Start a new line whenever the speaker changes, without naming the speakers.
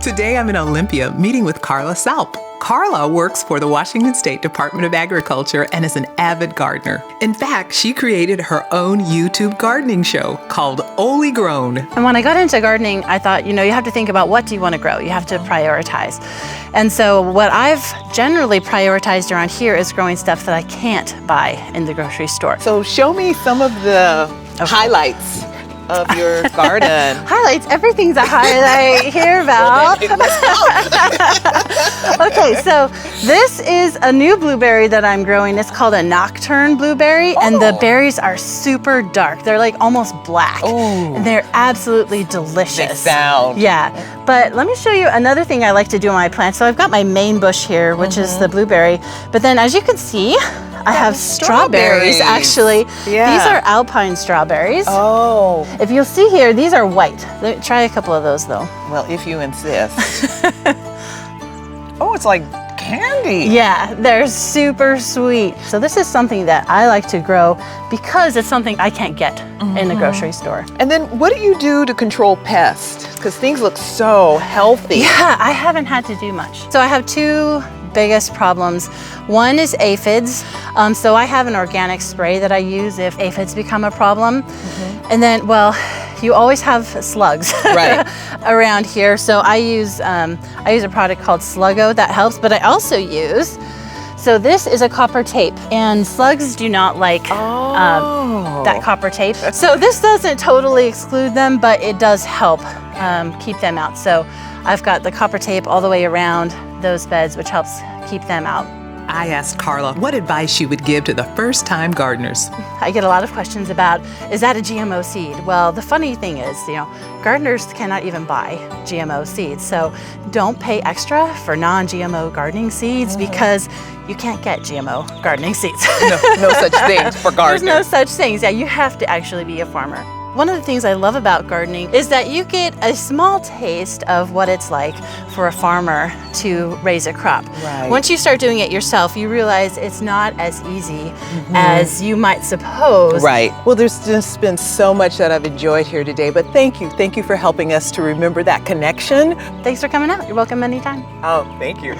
Today I'm in Olympia meeting with Karla Salp. Karla works for the Washington State Department of Agriculture and is an avid gardener. In fact, she created her own YouTube gardening show called Oly Grown.
And when I got into gardening, I thought, you have to think about what do you want to grow? You have to prioritize. And so what I've generally prioritized around here is growing stuff that I can't buy in the grocery store.
So show me some of the highlights of your garden.
Highlights, everything's a highlight here, Val. Okay, so this is a new blueberry that I'm growing. It's called a nocturne blueberry, and the berries are super dark. They're like almost black. And they're absolutely delicious.
They sound.
Yeah, but let me show you another thing I like to do on my plants. So I've got my main bush here, which is the blueberry, but then as you can see, I have strawberries actually.
Yeah.
These are Alpine strawberries.
Oh.
If you'll see here, these are white. Let me try a couple of those though.
Well, if you insist. Oh, it's like candy.
Yeah, they're super sweet. So this is something that I like to grow because it's something I can't get in the grocery store.
And then what do you do to control pests? Because things look so healthy.
Yeah, I haven't had to do much. So I have two biggest problems. One is aphids. So I have an organic spray that I use if aphids become a problem. And then, well, you always have slugs around here. So I use a product called Sluggo that helps, but I also use, so this is a copper tape, and slugs do not like that copper tape. So this doesn't totally exclude them, but it does help keep them out. So I've got the copper tape all the way around those beds, which helps keep them out.
I asked Karla what advice she would give to the first-time gardeners.
I get a lot of questions about, is that a GMO seed? Well, the funny thing is, gardeners cannot even buy GMO seeds. So don't pay extra for non-GMO gardening seeds because you can't get GMO gardening seeds.
No such thing for gardeners.
There's no such things. Yeah, you have to actually be a farmer. One of the things I love about gardening is that you get a small taste of what it's like for a farmer to raise a crop. Once you start doing it yourself, you realize it's not as easy as you might suppose.
Well, there's just been so much that I've enjoyed here today, but thank you. Thank you for helping us to remember that connection.
Thanks for coming out. You're welcome anytime.
Oh, thank you.